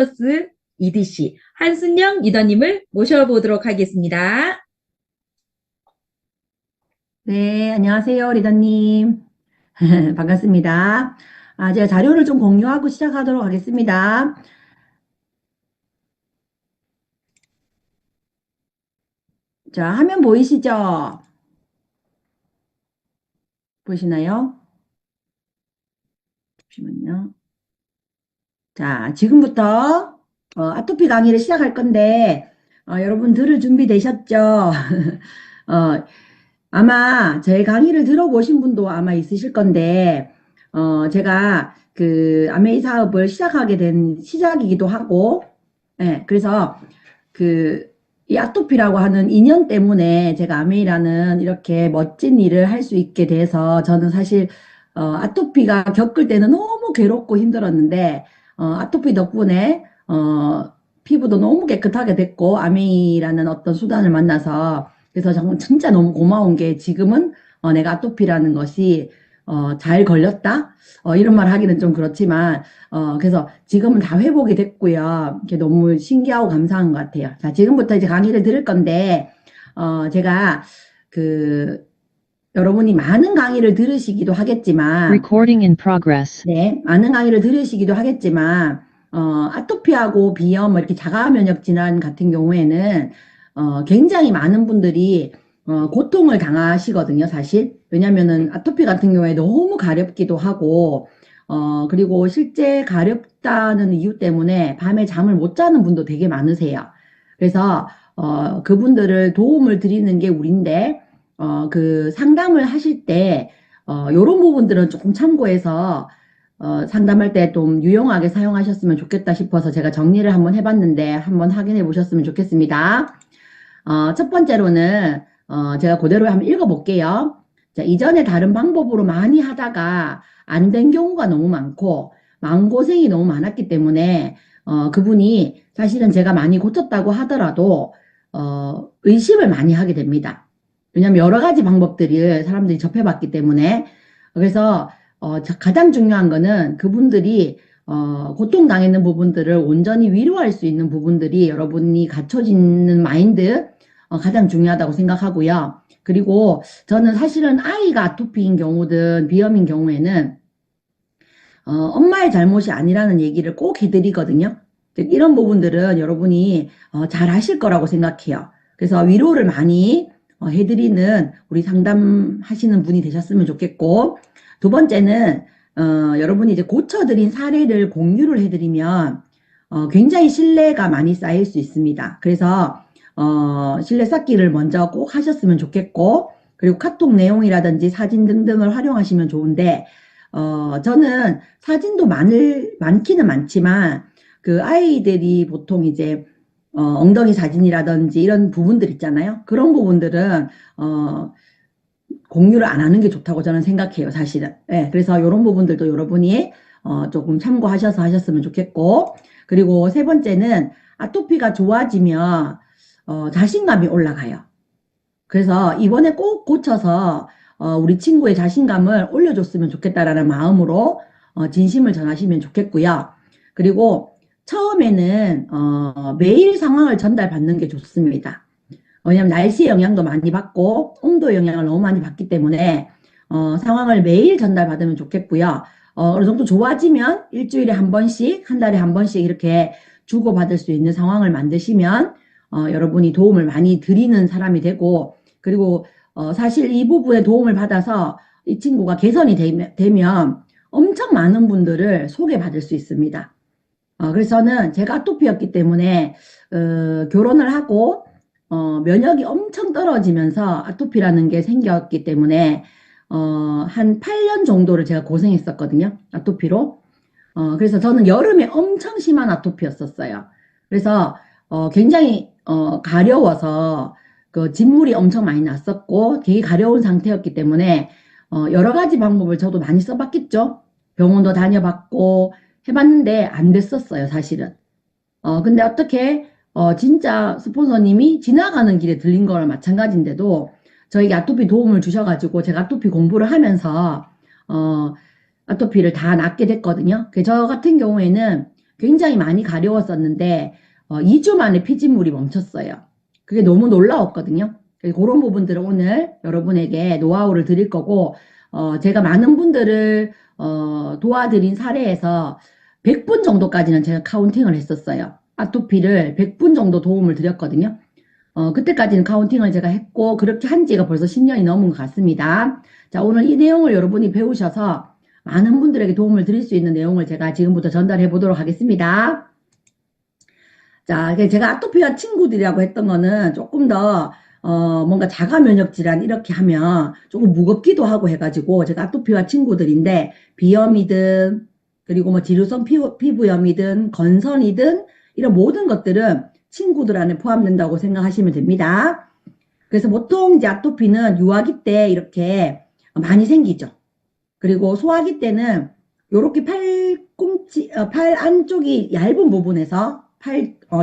플러스 EDC 한순영 리더님을 모셔보도록 하겠습니다. 네, 안녕하세요, 리더님. 반갑습니다. 제가 자료를 좀 공유하고 시작하도록 하겠습니다. 자, 화면 보이시죠? 보시나요? 잠시만요. 자, 지금부터 아토피 강의를 시작할 건데, 여러분 들을 준비 되셨죠? 어, 아마 제 강의를 들어보신 분도 아마 있으실 건데, 제가 그 아메이 사업을 시작하게 된 시작이기도 하고, 예, 그래서 그 이 아토피라고 하는 인연 때문에 제가 아메이라는 이렇게 멋진 일을 할 수 있게 돼서 저는 사실 아토피가 겪을 때는 너무 괴롭고 힘들었는데 아토피 덕분에 피부도 너무 깨끗하게 됐고 아메이라는 어떤 수단을 만나서 그래서 정말 진짜 너무 고마운 게 지금은 내가 아토피라는 것이 잘 걸렸다 이런 말 하기는 좀 그렇지만 그래서 지금은 다 회복이 됐고요. 이게 너무 신기하고 감사한 것 같아요. 자, 지금부터 이제 강의를 들을 건데, 제가 그, 여러분이 많은 강의를 들으시기도 하겠지만, Recording in progress. 네, 많은 강의를 들으시기도 하겠지만, 아토피하고 비염, 뭐 이렇게 자가 면역 질환 같은 경우에는, 굉장히 많은 분들이, 고통을 당하시거든요, 사실. 왜냐면은 아토피 같은 경우에 너무 가렵기도 하고, 그리고 실제 가렵다는 이유 때문에 밤에 잠을 못 자는 분도 되게 많으세요. 그래서, 그분들을 도움을 드리는 게 우린데, 그 상담을 하실 때, 요런 부분들은 조금 참고해서, 상담할 때 좀 유용하게 사용하셨으면 좋겠다 싶어서 제가 정리를 한번 해봤는데, 한번 확인해 보셨으면 좋겠습니다. 첫 번째로는, 제가 그대로 한번 읽어볼게요. 자, 이전에 다른 방법으로 많이 하다가 안 된 경우가 너무 많고, 마음고생이 너무 많았기 때문에, 그분이 사실은 제가 많이 고쳤다고 하더라도, 의심을 많이 하게 됩니다. 왜냐면 여러 가지 방법들을 사람들이 접해봤기 때문에. 그래서, 가장 중요한 거는 그분들이, 고통당했는 부분들을 온전히 위로할 수 있는 부분들이 여러분이 갖춰지는 마인드, 가장 중요하다고 생각하고요. 그리고 저는 사실은 아이가 아토피인 경우든 비염인 경우에는 엄마의 잘못이 아니라는 얘기를 꼭 해드리거든요. 이런 부분들은 여러분이 잘 하실 거라고 생각해요. 그래서 위로를 많이 해드리는 우리 상담하시는 분이 되셨으면 좋겠고, 두 번째는 여러분이 이제 고쳐드린 사례를 공유를 해드리면 굉장히 신뢰가 많이 쌓일 수 있습니다. 그래서 신뢰 쌓기를 먼저 꼭 하셨으면 좋겠고, 그리고 카톡 내용이라든지 사진 등등을 활용하시면 좋은데, 저는 사진도 많기는 많지만, 그 아이들이 보통 이제, 엉덩이 사진이라든지 이런 부분들 있잖아요. 그런 부분들은, 공유를 안 하는 게 좋다고 저는 생각해요, 사실은. 예, 그래서 이런 부분들도 여러분이, 조금 참고하셔서 하셨으면 좋겠고, 그리고 세 번째는 아토피가 좋아지면, 자신감이 올라가요. 그래서 이번에 꼭 고쳐서 우리 친구의 자신감을 올려줬으면 좋겠다라는 마음으로 진심을 전하시면 좋겠고요. 그리고 처음에는 매일 상황을 전달받는 게 좋습니다. 왜냐하면 날씨 영향도 많이 받고 온도 영향을 너무 많이 받기 때문에 상황을 매일 전달받으면 좋겠고요. 어느 정도 좋아지면 일주일에 한 번씩, 한 달에 한 번씩 이렇게 주고받을 수 있는 상황을 만드시면 여러분이 도움을 많이 드리는 사람이 되고, 그리고 사실 이 부분에 도움을 받아서 이 친구가 개선이 되면 엄청 많은 분들을 소개받을 수 있습니다. 그래서 저는 제가 아토피였기 때문에 결혼을 하고 면역이 엄청 떨어지면서 아토피라는 게 생겼기 때문에 한 8년 정도를 제가 고생했었거든요. 아토피로. 그래서 저는 여름에 엄청 심한 아토피였었어요. 그래서 굉장히 가려워서 그 진물이 엄청 많이 났었고 되게 가려운 상태였기 때문에 여러 가지 방법을 저도 많이 써봤겠죠. 병원도 다녀봤고 해봤는데 안 됐었어요, 사실은. 근데 어떻게 진짜 스폰서님이 지나가는 길에 들린 거랑 마찬가지인데도 저에게 아토피 도움을 주셔가지고 제가 아토피 공부를 하면서 어, 아토피를 다 낫게 됐거든요. 저 같은 경우에는 굉장히 많이 가려웠었는데 2주 만에 피진물이 멈췄어요. 그게 너무 놀라웠거든요. 그래서 그런 부분들을 오늘 여러분에게 노하우를 드릴 거고 제가 많은 분들을 도와드린 사례에서 100분 정도까지는 제가 카운팅을 했었어요. 아토피를 100분 정도 도움을 드렸거든요. 그때까지는 카운팅을 제가 했고 그렇게 한 지가 벌써 10년이 넘은 것 같습니다. 자, 오늘 이 내용을 여러분이 배우셔서 많은 분들에게 도움을 드릴 수 있는 내용을 제가 지금부터 전달해 보도록 하겠습니다. 자, 제가 아토피와 친구들이라고 했던 거는 조금 더 뭔가 자가 면역 질환 이렇게 하면 조금 무겁기도 하고 해가지고 제가 아토피와 친구들인데 비염이든 그리고 뭐 지루성 피부염이든 건선이든 이런 모든 것들은 친구들 안에 포함된다고 생각하시면 됩니다. 그래서 보통 이제 아토피는 유아기 때 이렇게 많이 생기죠. 그리고 소아기 때는 요렇게 팔 안쪽이 얇은 부분에서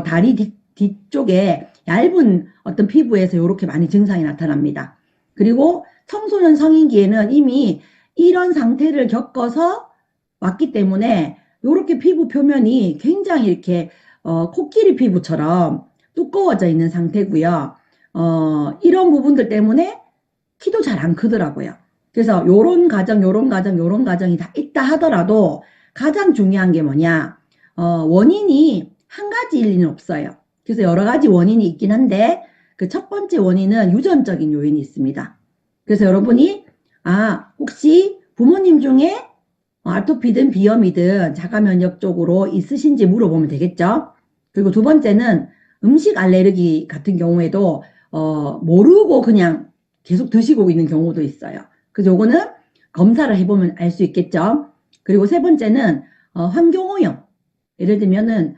다리 뒤쪽에 얇은 어떤 피부에서 요렇게 많이 증상이 나타납니다. 그리고 청소년 성인기에는 이미 이런 상태를 겪어서 왔기 때문에 요렇게 피부 표면이 굉장히 이렇게 코끼리 피부처럼 두꺼워져 있는 상태고요. 이런 부분들 때문에 키도 잘 안 크더라고요. 그래서 요런 가정이 다 있다 하더라도 가장 중요한 게 뭐냐? 원인이 한 가지일 리는 없어요. 그래서 여러 가지 원인이 있긴 한데 그 첫 번째 원인은 유전적인 요인이 있습니다. 그래서 여러분이 혹시 부모님 중에 아토피든 비염이든 자가 면역 쪽으로 있으신지 물어보면 되겠죠. 그리고 두 번째는 음식 알레르기 같은 경우에도 모르고 그냥 계속 드시고 있는 경우도 있어요. 그래서 요거는 검사를 해보면 알 수 있겠죠. 그리고 세 번째는 환경오염. 예를 들면은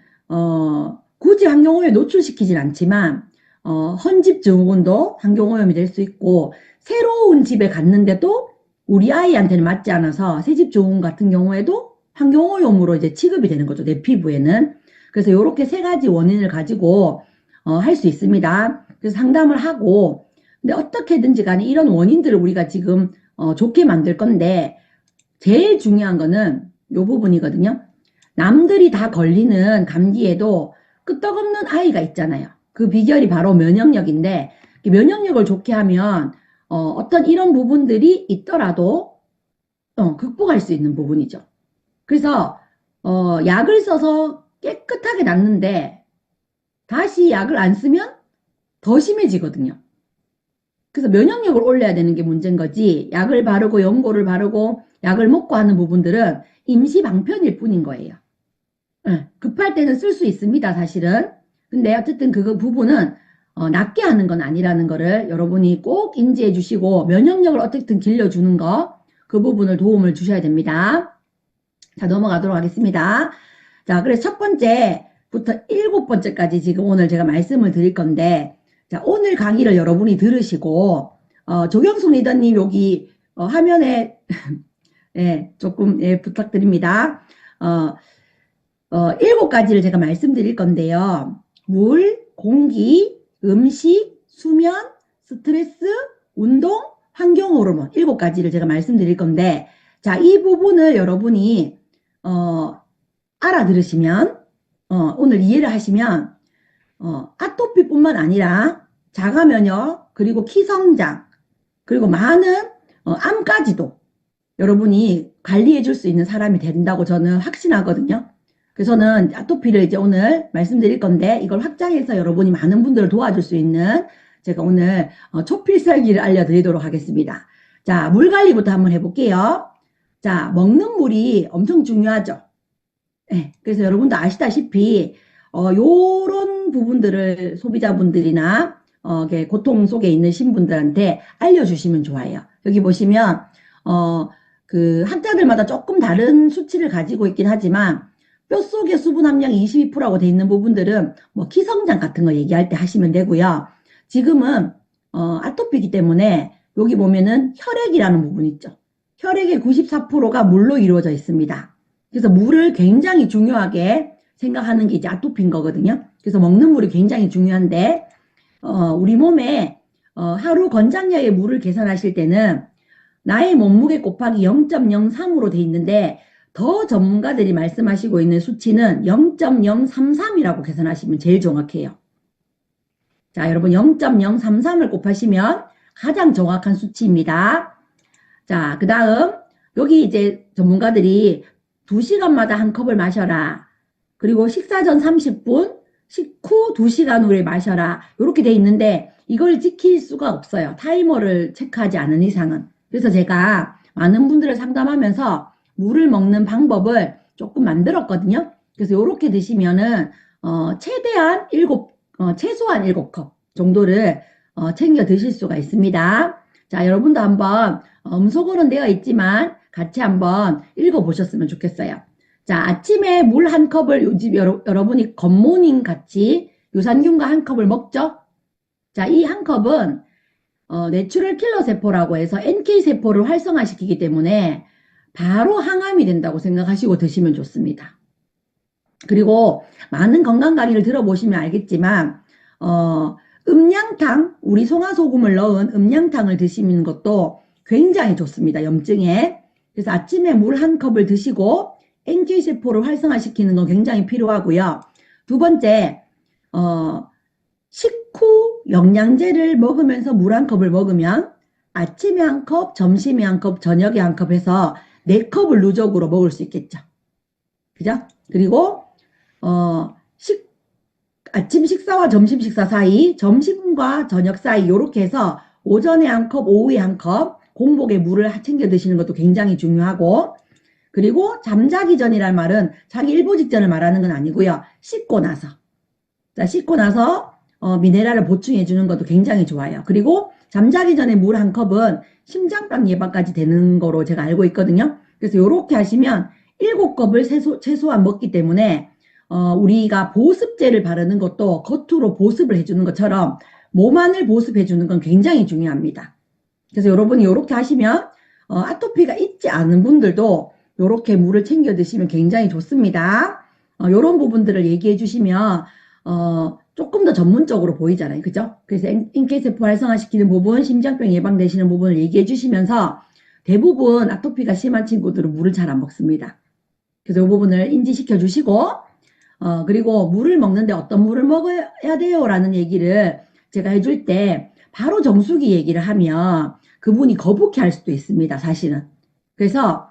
굳이 환경오염에 노출시키진 않지만 헌집 증후군도 환경오염이 될 수 있고 새로운 집에 갔는데도 우리 아이한테는 맞지 않아서 새집 증후군 같은 경우에도 환경오염으로 이제 취급이 되는 거죠. 내 피부에는. 그래서 이렇게 세 가지 원인을 가지고 할 수 있습니다. 그래서 상담을 하고 근데 어떻게든지 간에 이런 원인들을 우리가 지금 좋게 만들 건데 제일 중요한 거는 요 부분이거든요. 남들이 다 걸리는 감기에도 끄떡없는 아이가 있잖아요. 그 비결이 바로 면역력인데 면역력을 좋게 하면 어떤 이런 부분들이 있더라도 극복할 수 있는 부분이죠. 그래서 약을 써서 깨끗하게 낫는데 다시 약을 안 쓰면 더 심해지거든요. 그래서 면역력을 올려야 되는 게 문제인 거지 약을 바르고 연고를 바르고 약을 먹고 하는 부분들은 임시 방편일 뿐인 거예요. 급할 때는 쓸 수 있습니다, 사실은. 근데 어쨌든 그 부분은 낫게 하는 건 아니라는 거를 여러분이 꼭 인지해 주시고 면역력을 어쨌든 길러주는 거 그 부분을 도움을 주셔야 됩니다. 자, 넘어가도록 하겠습니다. 자, 그래서 첫 번째부터 7번째까지 지금 오늘 제가 말씀을 드릴 건데 자, 오늘 강의를 여러분이 들으시고 조경숙 리더님 여기 화면에 예, 조금 부탁드립니다. 7가지를 제가 말씀드릴 건데요. 물, 공기, 음식, 수면, 스트레스, 운동, 환경 호르몬 7가지를 제가 말씀드릴 건데 자, 이 부분을 여러분이 알아들으시면 오늘 이해를 하시면 아토피뿐만 아니라 자가 면역 그리고 키 성장 그리고 많은 암까지도 여러분이 관리해 줄 수 있는 사람이 된다고 저는 확신하거든요. 그래서 저는 아토피를 이제 오늘 말씀드릴 건데 이걸 확장해서 여러분이 많은 분들을 도와줄 수 있는 제가 오늘 초필살기를 알려드리도록 하겠습니다. 자, 물 관리부터 한번 해볼게요. 자, 먹는 물이 엄청 중요하죠. 네, 그래서 여러분도 아시다시피 요런 부분들을 소비자분들이나 고통 속에 있는 신분들한테 알려주시면 좋아요. 여기 보시면 그 학자들마다 조금 다른 수치를 가지고 있긴 하지만 뼛속에 수분 함량이 22%라고 돼 있는 부분들은 뭐 키성장 같은 거 얘기할 때 하시면 되고요. 지금은 아토피이기 때문에 여기 보면은 혈액이라는 부분 있죠. 혈액의 94%가 물로 이루어져 있습니다. 그래서 물을 굉장히 중요하게 생각하는 게 이제 아토피인 거거든요. 그래서 먹는 물이 굉장히 중요한데 우리 몸에 하루 권장량의 물을 계산하실 때는 나의 몸무게 곱하기 0.03으로 돼 있는데 더 전문가들이 말씀하시고 있는 수치는 0.033이라고 계산하시면 제일 정확해요. 자, 여러분 0.033을 곱하시면 가장 정확한 수치입니다. 자, 그 다음 여기 이제 전문가들이 2시간마다 한 컵을 마셔라. 그리고 식사 전 30분, 식후 2시간 후에 마셔라. 이렇게 돼 있는데 이걸 지킬 수가 없어요. 타이머를 체크하지 않은 이상은. 그래서 제가 많은 분들을 상담하면서 물을 먹는 방법을 조금 만들었거든요. 그래서 이렇게 드시면은 최대한 최소한 7컵 정도를 챙겨 드실 수가 있습니다. 자, 여러분도 한번 음소거는 되어 있지만 같이 한번 읽어보셨으면 좋겠어요. 자, 아침에 물 한 컵을 요즘 여러분이 굿모닝 같이 유산균과 한 컵을 먹죠? 자, 이 한 컵은 내추럴 킬러 세포라고 해서 NK 세포를 활성화시키기 때문에 바로 항암이 된다고 생각하시고 드시면 좋습니다. 그리고 많은 건강 강의를 들어보시면 알겠지만 음양탕, 우리 송화소금을 넣은 음양탕을 드시는 것도 굉장히 좋습니다. 염증에. 그래서 아침에 물 한 컵을 드시고 NK세포를 활성화시키는 건 굉장히 필요하고요. 두 번째, 식후 영양제를 먹으면서 물 한 컵을 먹으면 아침에 한 컵, 점심에 한 컵, 저녁에 한 컵 해서 4컵을 누적으로 먹을 수 있겠죠. 그죠? 그리고 아침 식사와 점심 식사 사이, 점심과 저녁 사이 이렇게 해서 오전에 한 컵, 오후에 한 컵, 공복에 물을 챙겨 드시는 것도 굉장히 중요하고, 그리고 잠자기 전이란 말은 자기 일보 직전을 말하는 건 아니고요. 씻고 나서. 자, 씻고 나서 미네랄을 보충해 주는 것도 굉장히 좋아요. 그리고 잠자기 전에 물 한 컵은 심장병 예방까지 되는 거로 제가 알고 있거든요. 그래서 이렇게 하시면 7컵을 최소한 먹기 때문에 우리가 보습제를 바르는 것도 겉으로 보습을 해주는 것처럼 몸 안을 보습해주는 건 굉장히 중요합니다. 그래서 여러분이 이렇게 하시면 아토피가 있지 않은 분들도 이렇게 물을 챙겨 드시면 굉장히 좋습니다. 이런 부분들을 얘기해 주시면 조금 더 전문적으로 보이잖아요. 그죠? 그래서 NK세포 활성화시키는 부분, 심장병 예방되시는 부분을 얘기해 주시면서 대부분 아토피가 심한 친구들은 물을 잘 안 먹습니다. 그래서 이 부분을 인지시켜 주시고 그리고 물을 먹는데 어떤 물을 먹어야 돼요? 라는 얘기를 제가 해줄 때 바로 정수기 얘기를 하면 그분이 거북해 할 수도 있습니다. 사실은. 그래서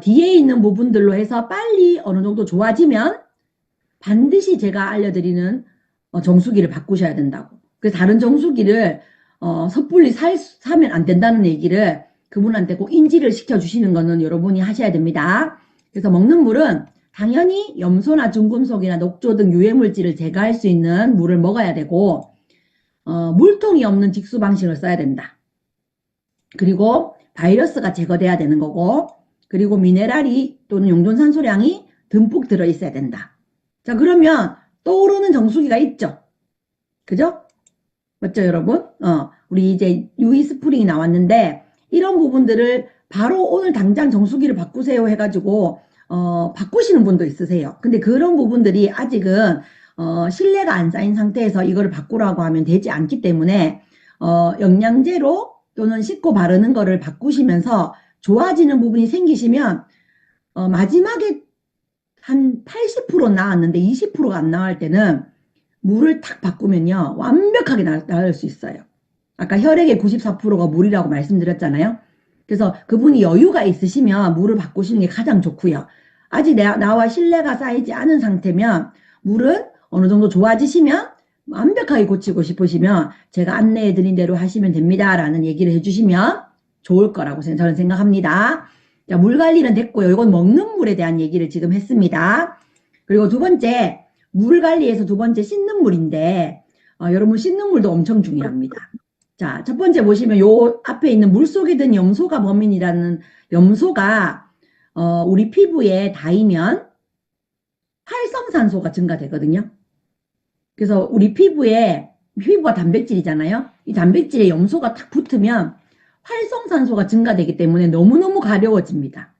뒤에 있는 부분들로 해서 빨리 어느 정도 좋아지면 반드시 제가 알려드리는 정수기를 바꾸셔야 된다고. 그래서 다른 정수기를 섣불리 사면 안 된다는 얘기를 그분한테 꼭 인지를 시켜주시는 거는 여러분이 하셔야 됩니다. 그래서 먹는 물은 당연히 염소나 중금속이나 녹조 등 유해물질을 제거할 수 있는 물을 먹어야 되고 물통이 없는 직수 방식을 써야 된다. 그리고 바이러스가 제거돼야 되는 거고 그리고 미네랄이 또는 용존산소량이 듬뿍 들어있어야 된다. 자, 그러면 떠오르는 정수기가 있죠. 그죠? 맞죠, 여러분? 우리 이제 유이 스프링이 나왔는데 이런 부분들을 바로 오늘 당장 정수기를 바꾸세요 해가지고 바꾸시는 분도 있으세요. 근데 그런 부분들이 아직은 신뢰가 안 쌓인 상태에서 이거를 바꾸라고 하면 되지 않기 때문에 영양제로 또는 씻고 바르는 거를 바꾸시면서 좋아지는 부분이 생기시면 마지막에 한 80% 나왔는데 20%가 안 나올 때는 물을 탁 바꾸면요 완벽하게 나을 수 있어요. 아까 혈액의 94%가 물이라고 말씀드렸잖아요. 그래서 그분이 여유가 있으시면 물을 바꾸시는 게 가장 좋고요. 아직 나와 신뢰가 쌓이지 않은 상태면 물은 어느 정도 좋아지시면 완벽하게 고치고 싶으시면 제가 안내해 드린 대로 하시면 됩니다 라는 얘기를 해주시면 좋을 거라고 저는 생각합니다. 자, 물 관리는 됐고요. 이건 먹는 물에 대한 얘기를 지금 했습니다. 그리고 두 번째, 물 관리에서 두 번째 씻는 물인데 여러분 씻는 물도 엄청 중요합니다. 자, 첫 번째 보시면 요 앞에 있는 물속에 든 염소가 범인이라는 염소가 우리 피부에 닿으면 활성산소가 증가되거든요. 그래서 우리 피부가 단백질이잖아요. 이 단백질에 염소가 탁 붙으면 활성산소가 증가되기 때문에 너무너무 가려워집니다.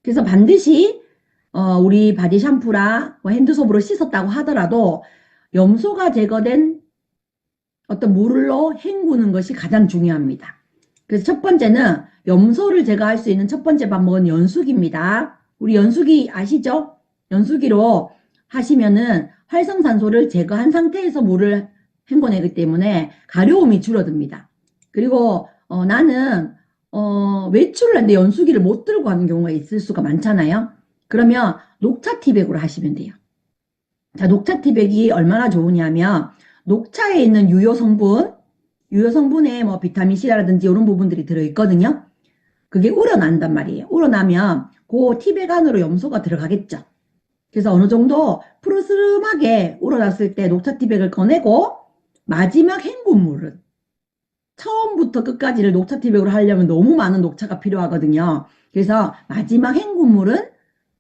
그래서 반드시 우리 바디 샴푸랑 핸드소프로 씻었다고 하더라도 염소가 제거된 어떤 물로 헹구는 것이 가장 중요합니다. 그래서 첫 번째는 염소를 제거할 수 있는 첫 번째 방법은 연수기입니다. 우리 연수기 아시죠? 연수기로 하시면은 활성산소를 제거한 상태에서 물을 헹궈내기 때문에 가려움이 줄어듭니다. 그리고 나는 외출을 하는데 연수기를 못 들고 가는 경우가 있을 수가 많잖아요. 그러면 녹차 티백으로 하시면 돼요. 자, 녹차 티백이 얼마나 좋으냐면 녹차에 있는 유효 성분에 뭐 비타민C라든지 이런 부분들이 들어있거든요. 그게 우러난단 말이에요. 우러나면 그 티백 안으로 염소가 들어가겠죠. 그래서 어느 정도 푸르스름하게 우러났을 때 녹차 티백을 꺼내고 마지막 헹군 물은 처음부터 끝까지를 녹차 티백으로 하려면 너무 많은 녹차가 필요하거든요. 그래서 마지막 헹군 물은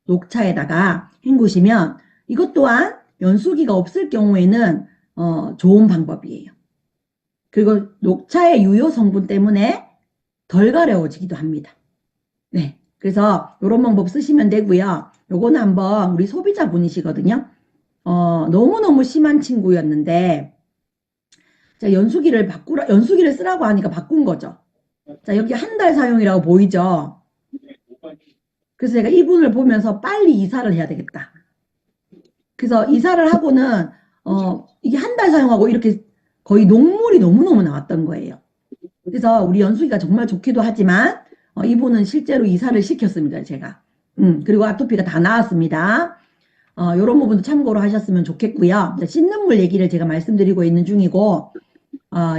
녹차에다가 헹구시면 이것 또한 연수기가 없을 경우에는 좋은 방법이에요. 그리고 녹차의 유효 성분 때문에 덜 가려워지기도 합니다. 네. 그래서 이런 방법 쓰시면 되고요. 요거는 한번 우리 소비자분이시거든요. 너무너무 심한 친구였는데, 자, 연수기를 쓰라고 하니까 바꾼 거죠. 자, 여기 한 달 사용이라고 보이죠? 그래서 제가 이분을 보면서 빨리 이사를 해야 되겠다. 그래서 이사를 하고는, 이게 한 달 사용하고 이렇게 거의 녹물이 너무너무 나왔던 거예요. 그래서 우리 연수기가 정말 좋기도 하지만, 이분은 실제로 이사를 시켰습니다, 제가. 그리고 아토피가 다 나았습니다. 요런 부분도 참고로 하셨으면 좋겠고요. 씻는 물 얘기를 제가 말씀드리고 있는 중이고,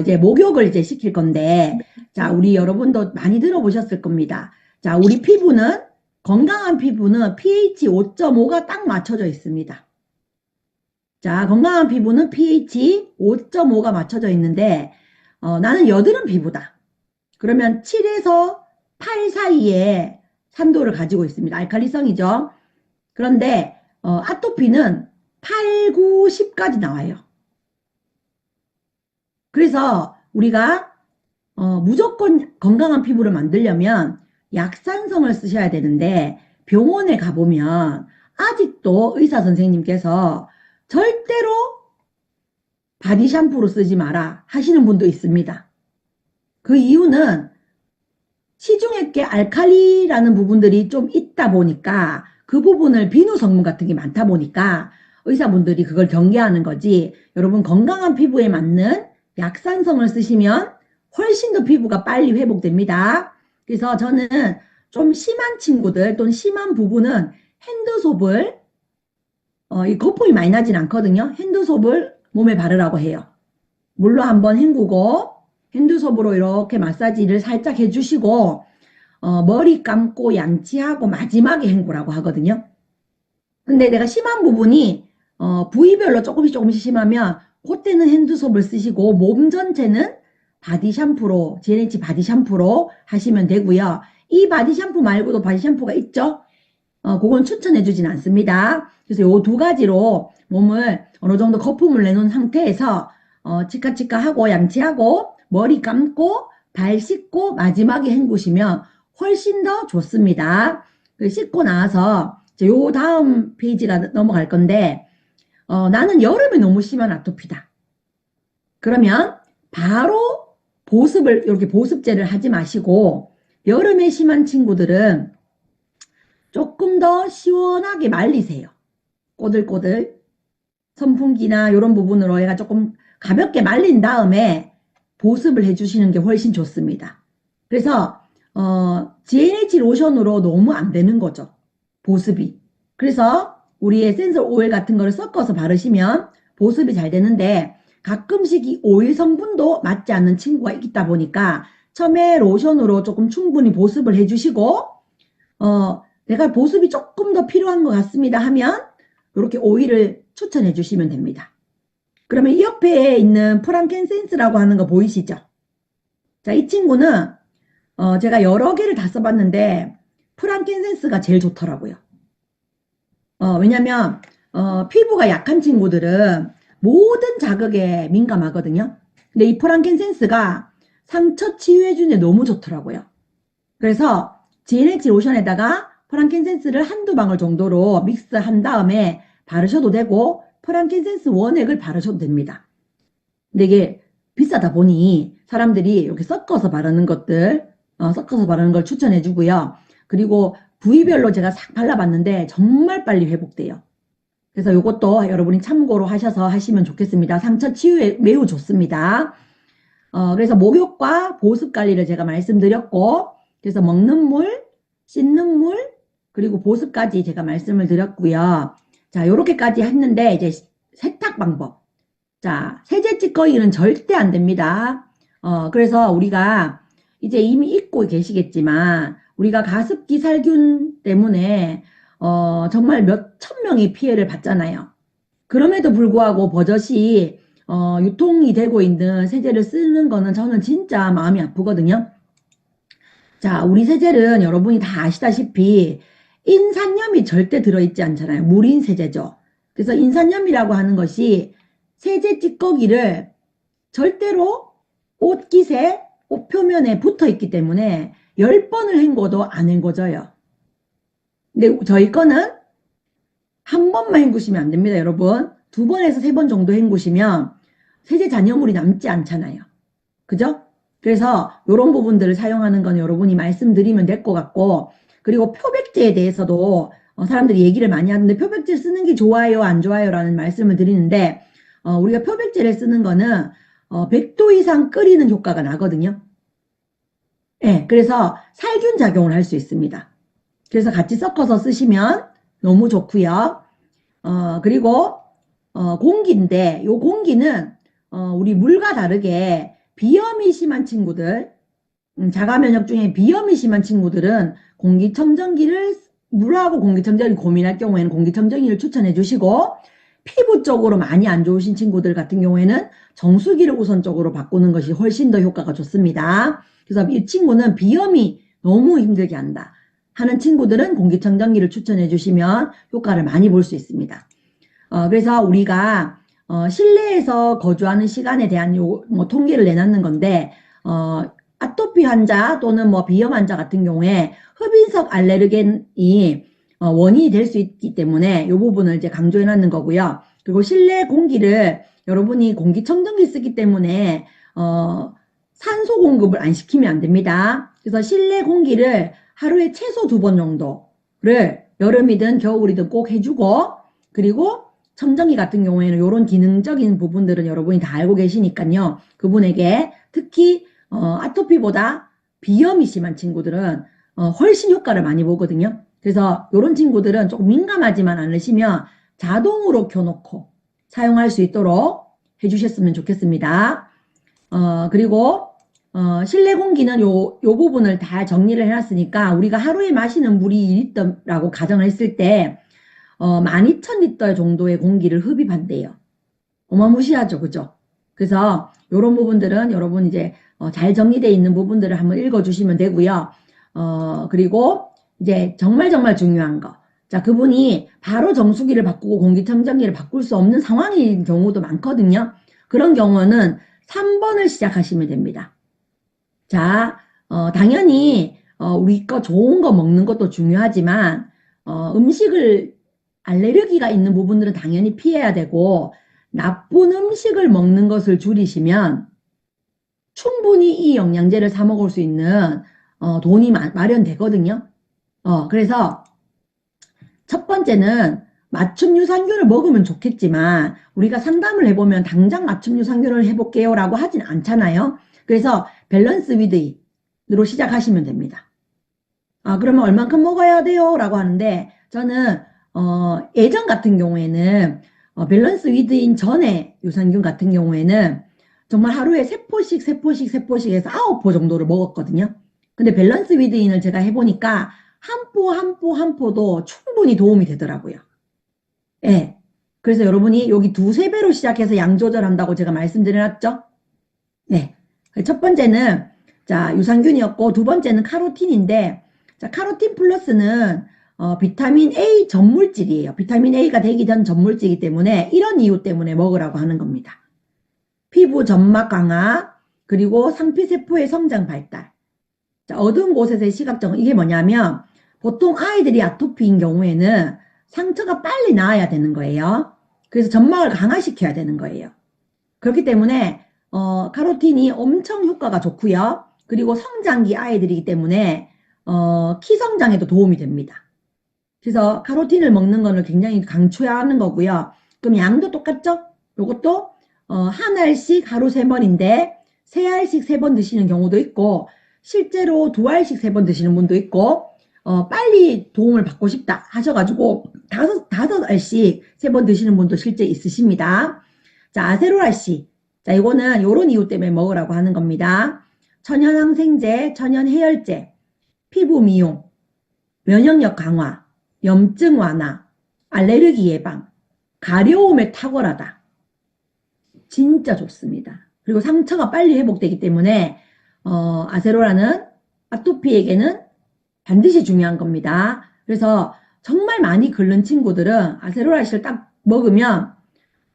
이제 목욕을 이제 시킬 건데, 자, 우리 여러분도 많이 들어보셨을 겁니다. 자, 우리 피부는, 건강한 피부는 pH 5.5가 딱 맞춰져 있습니다. 자, 건강한 피부는 pH 5.5가 맞춰져 있는데, 나는 여드름 피부다. 그러면 7에서 8 사이에 산도를 가지고 있습니다. 알칼리성이죠. 그런데 아토피는 8, 9, 10까지 나와요. 그래서 우리가 무조건 건강한 피부를 만들려면 약산성을 쓰셔야 되는데 병원에 가보면 아직도 의사 선생님께서 절대로 바디 샴푸로 쓰지 마라 하시는 분도 있습니다. 그 이유는 시중액계 알칼리라는 부분들이 좀 있다 보니까 그 부분을 비누 성분 같은 게 많다 보니까 의사분들이 그걸 경계하는 거지. 여러분 건강한 피부에 맞는 약산성을 쓰시면 훨씬 더 피부가 빨리 회복됩니다. 그래서 저는 좀 심한 친구들 또는 심한 부분은 핸드소을 이 거품이 많이 나진 않거든요. 핸드소을 몸에 바르라고 해요. 물로 한번 헹구고 핸드소으로 이렇게 마사지를 살짝 해주시고 머리 감고 양치하고 마지막에 헹구라고 하거든요. 근데 내가 심한 부분이 부위별로 조금씩 심하면 그때는 핸드소을 쓰시고 몸 전체는 바디 샴푸로 GNH 바디 샴푸로 하시면 되고요. 이 바디 샴푸 말고도 바디 샴푸가 있죠. 그건 추천해 주진 않습니다. 그래서 요 두 가지로 몸을 어느 정도 거품을 내놓은 상태에서 치카치카 하고 양치하고 머리 감고 발 씻고 마지막에 헹구시면 훨씬 더 좋습니다. 씻고 나서 요 다음 페이지가 넘어갈 건데 나는 여름에 너무 심한 아토피다. 그러면 바로 보습을 이렇게 보습제를 하지 마시고 여름에 심한 친구들은 조금 더 시원하게 말리세요. 꼬들꼬들 선풍기나 이런 부분으로 얘가 조금 가볍게 말린 다음에 보습을 해주시는 게 훨씬 좋습니다. 그래서 GNH 로션으로 너무 안 되는 거죠. 보습이. 그래서 우리 에센셜 오일 같은 거를 섞어서 바르시면 보습이 잘 되는데 가끔씩 이 오일 성분도 맞지 않는 친구가 있다 보니까 처음에 로션으로 조금 충분히 보습을 해주시고 내가 보습이 조금 더 필요한 것 같습니다 하면 이렇게 오일을 추천해 주시면 됩니다. 그러면 이 옆에 있는 프랑켄센스라고 하는 거 보이시죠? 자, 이 친구는 제가 여러 개를 다 써봤는데 프랑켄센스가 제일 좋더라고요. 왜냐면 피부가 약한 친구들은 모든 자극에 민감하거든요. 근데 이 프랑켄센스가 상처 치유해주는데 너무 좋더라고요. 그래서 GNH 로션에다가 프랑켄센스를 한두 방울 정도로 믹스한 다음에 바르셔도 되고 프랑켄센스 원액을 바르셔도 됩니다. 근데 이게 비싸다 보니 사람들이 이렇게 섞어서 바르는 걸 추천해 주고요. 그리고 부위별로 제가 싹 발라봤는데 정말 빨리 회복돼요. 그래서 이것도 여러분이 참고로 하셔서 하시면 좋겠습니다. 상처 치유에 매우 좋습니다. 그래서 목욕과 보습 관리를 제가 말씀드렸고, 그래서 먹는 물, 씻는 물, 그리고 보습까지 제가 말씀을 드렸고요. 자, 요렇게까지 했는데, 이제 세탁 방법. 자, 세제 찌꺼기는 절대 안 됩니다. 그래서 우리가 이제 이미 잊고 계시겠지만, 우리가 가습기 살균 때문에, 정말 몇 천 명이 피해를 받잖아요. 그럼에도 불구하고 버젓이 유통이 되고 있는 세제를 쓰는 거는 저는 진짜 마음이 아프거든요. 자, 우리 세제는 여러분이 다 아시다시피 인산염이 절대 들어있지 않잖아요. 무린 세제죠. 그래서 인산염이라고 하는 것이 세제 찌꺼기를 절대로 옷깃에, 옷 표면에 붙어 있기 때문에 10번을 헹궈도 안 헹궈져요. 근데 저희 거는 한 번만 헹구시면 안 됩니다, 여러분. 2번에서 3번 정도 헹구시면 세제 잔여물이 남지 않잖아요. 그죠? 그래서 이런 부분들을 사용하는 건 여러분이 말씀드리면 될 것 같고, 그리고 표백제에 대해서도 사람들이 얘기를 많이 하는데 표백제 쓰는 게 좋아요, 안 좋아요? 라는 말씀을 드리는데, 우리가 표백제를 쓰는 거는 100도 이상 끓이는 효과가 나거든요. 네, 그래서 살균 작용을 할 수 있습니다. 그래서 같이 섞어서 쓰시면 너무 좋고요. 그리고 공기인데 요 공기는 우리 물과 다르게 비염이 심한 친구들, 자가 면역 중에 비염이 심한 친구들은 공기청정기를 물하고 공기청정기 고민할 경우에는 공기청정기를 추천해 주시고, 피부 쪽으로 많이 안 좋으신 친구들 같은 경우에는 정수기를 우선적으로 바꾸는 것이 훨씬 더 효과가 좋습니다. 그래서 이 친구는 비염이 너무 힘들게 한다 하는 친구들은 공기청정기를 추천해 주시면 효과를 많이 볼 수 있습니다. 그래서 우리가 실내에서 거주하는 시간에 대한 뭐 통계를 내놨는 건데, 아토피 환자 또는 뭐 비염 환자 같은 경우에 흡인석 알레르겐이 원인이 될 수 있기 때문에 이 부분을 이제 강조해 놨는 거고요. 그리고 실내 공기를 여러분이 공기청정기 쓰기 때문에 산소 공급을 안 시키면 안 됩니다. 그래서 실내 공기를 하루에 최소 2번 정도를 여름이든 겨울이든 꼭 해주고, 그리고 청정기 같은 경우에는 이런 기능적인 부분들은 여러분이 다 알고 계시니까요. 그분에게 특히 아토피보다 비염이 심한 친구들은 훨씬 효과를 많이 보거든요. 그래서 이런 친구들은 조금 민감하지만 않으시면 자동으로 켜놓고 사용할 수 있도록 해주셨으면 좋겠습니다. 그리고 실내 공기는 요 부분을 다 정리를 해놨으니까 우리가 하루에 마시는 물이 2리터라고 가정을 했을 때 12,000리터 정도의 공기를 흡입한대요. 어마무시하죠, 그죠? 그래서 이런 부분들은 여러분 이제 잘 정리되어 있는 부분들을 한번 읽어주시면 되고요. 그리고 이제 정말 중요한 거. 자, 그분이 바로 정수기를 바꾸고 공기청정기를 바꿀 수 없는 상황인 경우도 많거든요. 그런 경우는 3번을 시작하시면 됩니다. 자, 당연히 우리 거 좋은 거 먹는 것도 중요하지만 음식을 알레르기가 있는 부분들은 당연히 피해야 되고, 나쁜 음식을 먹는 것을 줄이시면 충분히 이 영양제를 사 먹을 수 있는 돈이 마련되거든요. 그래서 첫 번째는 맞춤 유산균을 먹으면 좋겠지만 우리가 상담을 해보면 당장 맞춤 유산균을 해볼게요 라고 하진 않잖아요. 그래서 밸런스 위드로 시작하시면 됩니다. 그러면 얼만큼 먹어야 돼요? 라고 하는데, 저는 예전 같은 경우에는 밸런스 위드인 전에 유산균 같은 경우에는 정말 하루에 3포씩 해서 9포 정도를 먹었거든요. 근데 밸런스 위드인을 제가 해보니까 한 포도 충분히 도움이 되더라고요. 예. 그래서 여러분이 여기 2~3배로 시작해서 양 조절한다고 제가 말씀드려놨죠? 네. 첫 번째는 자, 유산균이었고, 두 번째는 카로틴인데, 자, 카로틴 플러스는 비타민 A 전물질이에요. 비타민 A가 되기 전 전물질이기 때문에 이런 이유 때문에 먹으라고 하는 겁니다. 피부 점막 강화, 그리고 상피세포의 성장 발달. 자, 어두운 곳에서의 시각적은 이게 뭐냐면 보통 아이들이 아토피인 경우에는 상처가 빨리 나아야 되는 거예요. 그래서 점막을 강화시켜야 되는 거예요. 그렇기 때문에 카로틴이 엄청 효과가 좋고요. 그리고 성장기 아이들이기 때문에 키 성장에도 도움이 됩니다. 그래서 카로틴을 먹는 거는 굉장히 강추하는 거고요. 그럼 양도 똑같죠? 요것도 한 알씩 하루 3번인데 3알씩 3번 드시는 경우도 있고 실제로 2알씩 3번 드시는 분도 있고 빨리 도움을 받고 싶다 하셔가지고 다섯 알씩 3번 드시는 분도 실제 있으십니다. 자, 아세로라씨. 자, 이거는 요런 이유 때문에 먹으라고 하는 겁니다. 천연 항생제, 천연 해열제, 피부 미용, 면역력 강화, 염증 완화, 알레르기 예방, 가려움에 탁월하다. 진짜 좋습니다. 그리고 상처가 빨리 회복되기 때문에 아세로라는 아토피에게는 반드시 중요한 겁니다. 그래서 정말 많이 긁는 친구들은 아세로라씨를 딱 먹으면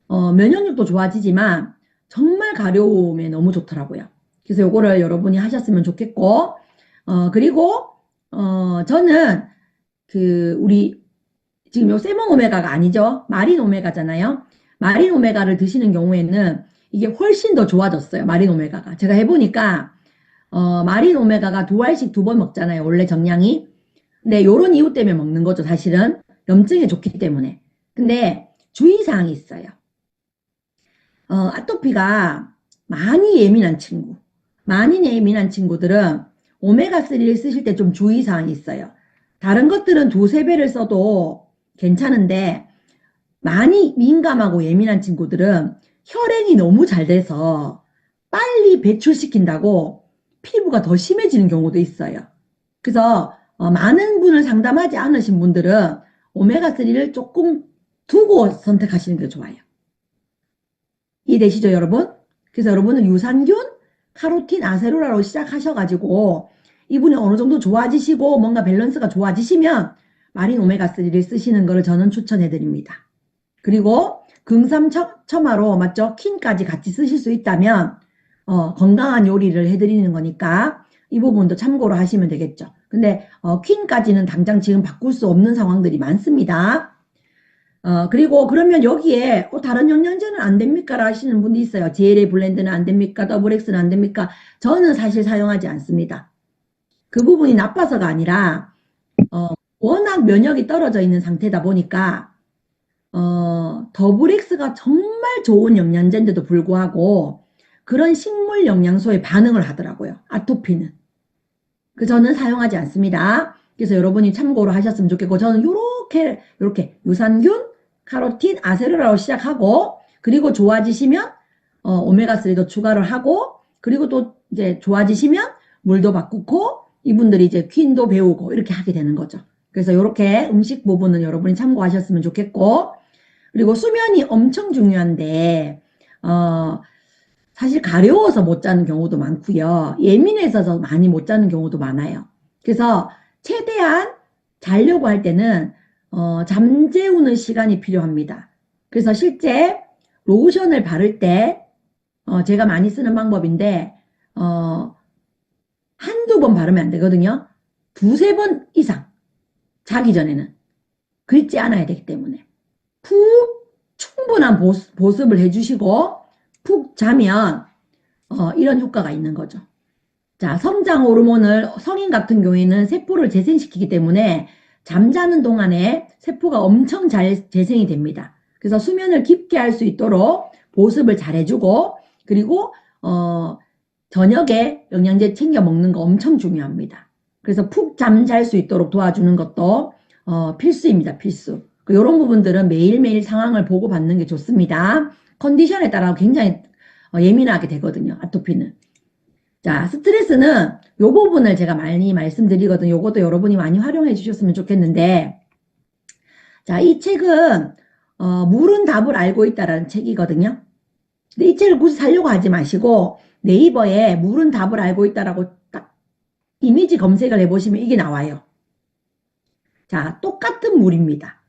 면역력도 좋아지지만 정말 가려움에 너무 좋더라고요. 그래서 요거를 여러분이 하셨으면 좋겠고 그리고 저는 우리 지금 요 세몬 오메가가 아니죠. 마린 오메가잖아요. 마린 오메가를 드시는 경우에는 이게 훨씬 더 좋아졌어요. 마린 오메가가. 제가 해보니까 마린 오메가가 2알씩 2번 먹잖아요. 원래 정량이. 근데 요런 이유 때문에 먹는 거죠. 사실은 염증에 좋기 때문에. 근데 주의사항이 있어요. 아토피가 많이 예민한 친구, 많이 예민한 친구들은 오메가3를 쓰실 때 좀 주의사항이 있어요. 다른 것들은 2~3배를 써도 괜찮은데 많이 민감하고 예민한 친구들은 혈행이 너무 잘 돼서 빨리 배출시킨다고 피부가 더 심해지는 경우도 있어요. 그래서 많은 분을 상담하지 않으신 분들은 오메가3를 조금 두고 선택하시는 게 좋아요. 이해되시죠, 여러분? 그래서 여러분은 유산균, 카로틴, 아세로라로 시작하셔가지고 이분이 어느 정도 좋아지시고 뭔가 밸런스가 좋아지시면 마린 오메가3를 쓰시는 것을 저는 추천해드립니다. 그리고 금삼첨화로 맞죠? 킨까지 같이 쓰실 수 있다면 건강한 요리를 해드리는 거니까 이 부분도 참고로 하시면 되겠죠. 근데 퀸까지는 당장 지금 바꿀 수 없는 상황들이 많습니다. 그리고 그러면 여기에 다른 영양제는 안 됩니까? 하시는 분이 있어요. GLA 블렌드는 안 됩니까? 더블엑스는 안 됩니까? 저는 사실 사용하지 않습니다. 그 부분이 나빠서가 아니라 워낙 면역이 떨어져 있는 상태다 보니까 더블엑스가 정말 좋은 영양제인데도 불구하고 그런 식물 영양소에 반응을 하더라고요. 아토피는. 저는 사용하지 않습니다. 그래서 여러분이 참고로 하셨으면 좋겠고 저는 요렇게 유산균, 카로틴, 아세로라로 시작하고 그리고 좋아지시면 오메가3도 추가를 하고 그리고 또 이제 좋아지시면 물도 바꾸고 이분들이 이제 퀸도 배우고 이렇게 하게 되는 거죠. 그래서 요렇게 음식 부분은 여러분이 참고하셨으면 좋겠고 그리고 수면이 엄청 중요한데 사실 가려워서 못 자는 경우도 많고요. 예민해서 많이 못 자는 경우도 많아요. 그래서 최대한 자려고 할 때는 잠재우는 시간이 필요합니다. 그래서 실제 로션을 바를 때 제가 많이 쓰는 방법인데 한두 번 바르면 안 되거든요. 2~3번 이상 자기 전에는 긁지 않아야 되기 때문에 푹 충분한 보습을 해주시고 푹 자면 이런 효과가 있는 거죠. 자, 성장 호르몬을 성인 같은 경우에는 세포를 재생시키기 때문에 잠자는 동안에 세포가 엄청 잘 재생이 됩니다. 그래서 수면을 깊게 할 수 있도록 보습을 잘 해주고 그리고 저녁에 영양제 챙겨 먹는 거 엄청 중요합니다. 그래서 푹 잠잘 수 있도록 도와주는 것도 필수입니다. 필수. 이런 부분들은 매일매일 상황을 보고 받는 게 좋습니다. 컨디션에 따라 굉장히 예민하게 되거든요. 아토피는. 자, 스트레스는 요 부분을 제가 많이 말씀드리거든요. 요것도 여러분이 많이 활용해 주셨으면 좋겠는데 자, 이 책은 물은 답을 알고 있다라는 책이거든요. 근데 이 책을 굳이 사려고 하지 마시고 네이버에 물은 답을 알고 있다라고 딱 이미지 검색을 해보시면 이게 나와요. 자, 똑같은 물입니다.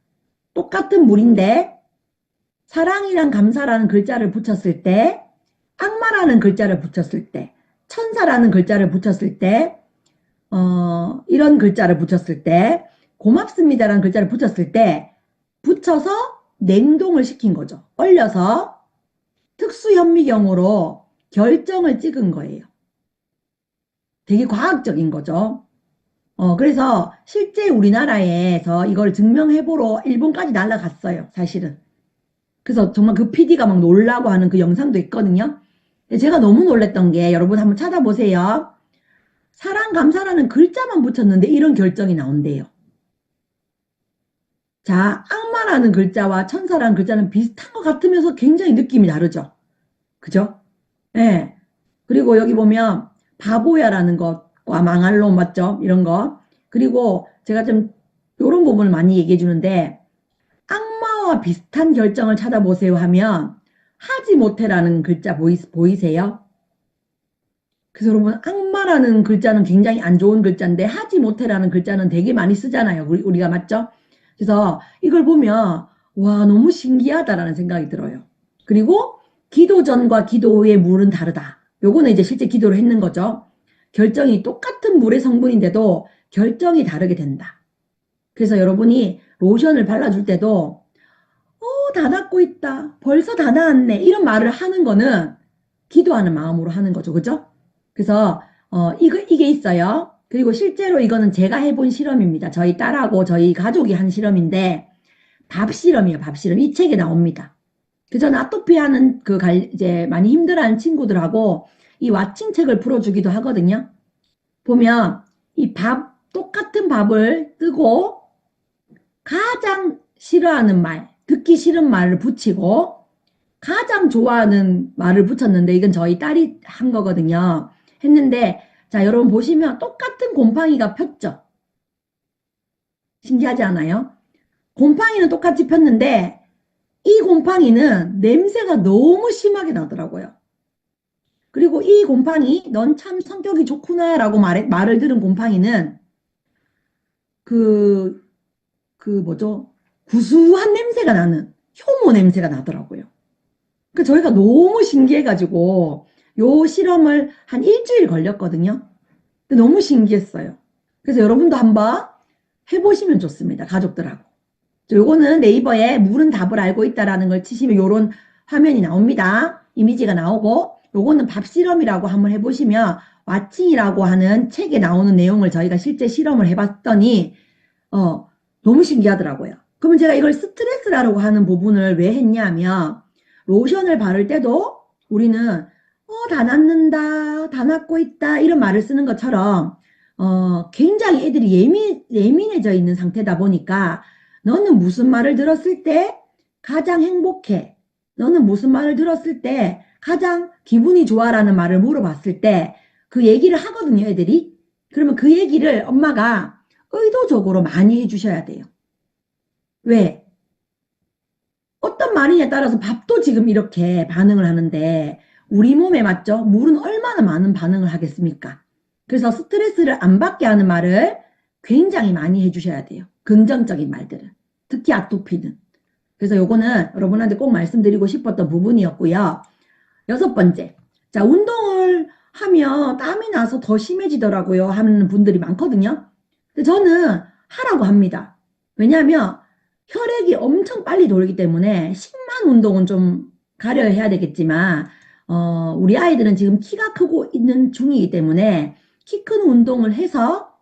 똑같은 물인데 사랑이랑 감사라는 글자를 붙였을 때 악마라는 글자를 붙였을 때 천사라는 글자를 붙였을 때 이런 글자를 붙였을 때 고맙습니다라는 글자를 붙였을 때 붙여서 냉동을 시킨 거죠. 얼려서 특수현미경으로 결정을 찍은 거예요. 되게 과학적인 거죠. 그래서 실제 우리나라에서 이걸 증명해보러 일본까지 날아갔어요, 사실은. 그래서 정말 그 PD가 막 놀라고 하는 그 영상도 있거든요. 제가 너무 놀랬던 게 여러분 한번 찾아보세요. 사랑 감사라는 글자만 붙였는데 이런 결정이 나온대요. 자, 악마라는 글자와 천사라는 글자는 비슷한 것 같으면서 굉장히 느낌이 다르죠. 그죠? 예. 그리고 여기 보면 바보야라는 것과 망할 놈 맞죠? 이런 거. 그리고 제가 좀 이런 부분을 많이 얘기해 주는데 악마와 비슷한 결정을 찾아보세요 하면 하지 못해라는 글자 보이세요? 그래서 여러분 악마라는 글자는 굉장히 안 좋은 글자인데 하지 못해라는 글자는 되게 많이 쓰잖아요. 우리가 맞죠? 그래서 이걸 보면 와 너무 신기하다라는 생각이 들어요. 그리고 기도 전과 기도 후의 물은 다르다. 요거는 이제 실제 기도를 했는 거죠. 결정이 똑같은 물의 성분인데도 결정이 다르게 된다. 그래서 여러분이 로션을 발라줄 때도 다 낫고 있다. 벌써 다 나았네. 이런 말을 하는 거는 기도하는 마음으로 하는 거죠. 그죠? 그래서 이게 있어요. 그리고 실제로 이거는 제가 해본 실험입니다. 저희 딸하고 저희 가족이 한 실험인데 밥 실험이에요. 밥 실험. 이 책에 나옵니다. 그래서 저는 아토피하는 이제 많이 힘들어하는 친구들하고 이 왓칭 책을 풀어주기도 하거든요. 보면 이 똑같은 밥을 뜨고 가장 싫어하는 말, 듣기 싫은 말을 붙이고 가장 좋아하는 말을 붙였는데 이건 저희 딸이 한 거거든요. 했는데 자 여러분 보시면 똑같은 곰팡이가 폈죠. 신기하지 않아요? 곰팡이는 똑같이 폈는데 이 곰팡이는 냄새가 너무 심하게 나더라고요. 그리고 이 곰팡이 넌 참 성격이 좋구나 라고 말을 들은 곰팡이는 뭐죠? 구수한 냄새가 나는 효모 냄새가 나더라고요. 그 저희가 너무 신기해가지고 요 실험을 한 일주일 걸렸거든요. 근데 너무 신기했어요. 그래서 여러분도 한번 해보시면 좋습니다. 가족들하고. 요거는 네이버에 물은 답을 알고 있다라는 걸 치시면 요런 화면이 나옵니다. 이미지가 나오고 요거는 밥 실험이라고 한번 해보시면 왓칭이라고 하는 책에 나오는 내용을 저희가 실제 실험을 해봤더니 너무 신기하더라고요. 그러면 제가 이걸 스트레스라고 하는 부분을 왜 했냐면 로션을 바를 때도 우리는 다 낫는다, 다 낫고 있다 이런 말을 쓰는 것처럼 굉장히 애들이 예민해져 있는 상태다 보니까 너는 무슨 말을 들었을 때 가장 행복해? 너는 무슨 말을 들었을 때 가장 기분이 좋아라는 말을 물어봤을 때 그 얘기를 하거든요, 애들이. 그러면 그 얘기를 엄마가 의도적으로 많이 해주셔야 돼요. 왜? 어떤 말이냐에 따라서 밥도 지금 이렇게 반응을 하는데 우리 몸에 맞죠? 물은 얼마나 많은 반응을 하겠습니까? 그래서 스트레스를 안 받게 하는 말을 굉장히 많이 해주셔야 돼요. 긍정적인 말들은. 특히 아토피는. 그래서 요거는 여러분한테 꼭 말씀드리고 싶었던 부분이었고요. 6번째. 자, 운동을 하면 땀이 나서 더 심해지더라고요. 하는 분들이 많거든요. 근데 저는 하라고 합니다. 왜냐하면 혈액이 엄청 빨리 돌기 때문에 심한 운동은 좀 가려야 되겠지만 우리 아이들은 지금 키가 크고 있는 중이기 때문에 키 큰 운동을 해서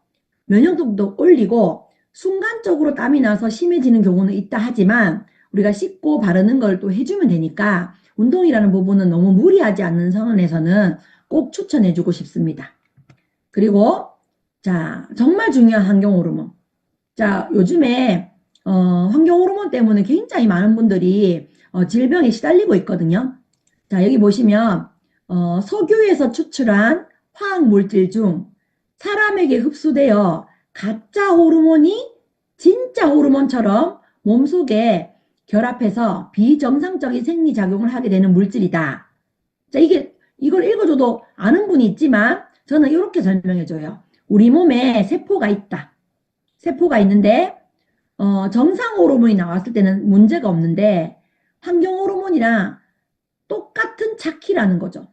면역력도 올리고 순간적으로 땀이 나서 심해지는 경우는 있다 하지만 우리가 씻고 바르는 걸 또 해주면 되니까 운동이라는 부분은 너무 무리하지 않는 선에서는 꼭 추천해주고 싶습니다. 그리고 자 정말 중요한 환경 호르몬. 자 요즘에 환경 호르몬 때문에 굉장히 많은 분들이 질병에 시달리고 있거든요. 자 여기 보시면 석유에서 추출한 화학 물질 중 사람에게 흡수되어 가짜 호르몬이 진짜 호르몬처럼 몸속에 결합해서 비정상적인 생리작용을 하게 되는 물질이다. 자, 이걸 읽어줘도 아는 분이 있지만 저는 이렇게 설명해줘요. 우리 몸에 세포가 있다. 세포가 있는데 정상 호르몬이 나왔을 때는 문제가 없는데 환경 호르몬이랑 똑같은 차키라는 거죠.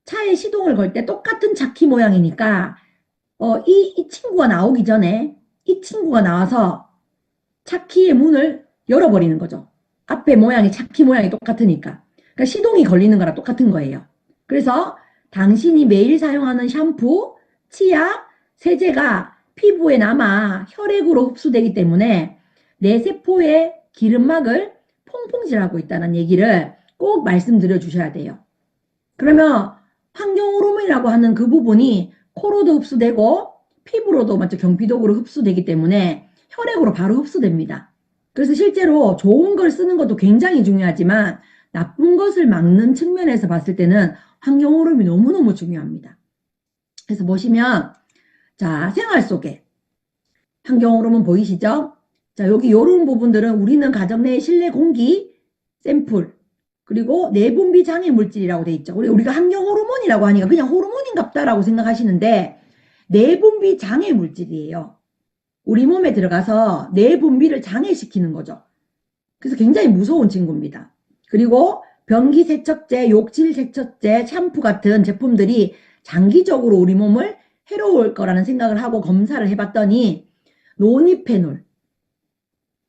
차에 시동을 걸 때 똑같은 차키 모양이니까 이 친구가 나오기 전에 이 친구가 나와서 차키의 문을 열어버리는 거죠. 앞에 모양이 차키 모양이 똑같으니까. 그러니까 시동이 걸리는 거랑 똑같은 거예요. 그래서 당신이 매일 사용하는 샴푸, 치약, 세제가 피부에 남아 혈액으로 흡수되기 때문에 내 세포의 기름막을 퐁퐁질하고 있다는 얘기를 꼭 말씀드려 주셔야 돼요. 그러면 환경 호르몬이라고 하는 그 부분이 코로도 흡수되고 피부로도 맞죠? 경피독으로 흡수되기 때문에 혈액으로 바로 흡수됩니다. 그래서 실제로 좋은 걸 쓰는 것도 굉장히 중요하지만 나쁜 것을 막는 측면에서 봤을 때는 환경 호르몬이 너무너무 중요합니다. 그래서 보시면 자, 생활 속에 환경 호르몬 보이시죠? 자, 여기 요런 부분들은 우리는 가정 내 실내 공기 샘플 그리고 내분비 장애 물질이라고 돼 있죠. 우리가 환경 호르몬이라고 하니까 그냥 호르몬인갑다라고 생각하시는데 내분비 장애 물질이에요. 우리 몸에 들어가서 내분비를 장애시키는 거죠. 그래서 굉장히 무서운 친구입니다. 그리고 변기 세척제, 욕실 세척제, 샴푸 같은 제품들이 장기적으로 우리 몸을 해로울 거라는 생각을 하고 검사를 해봤더니 노니페놀,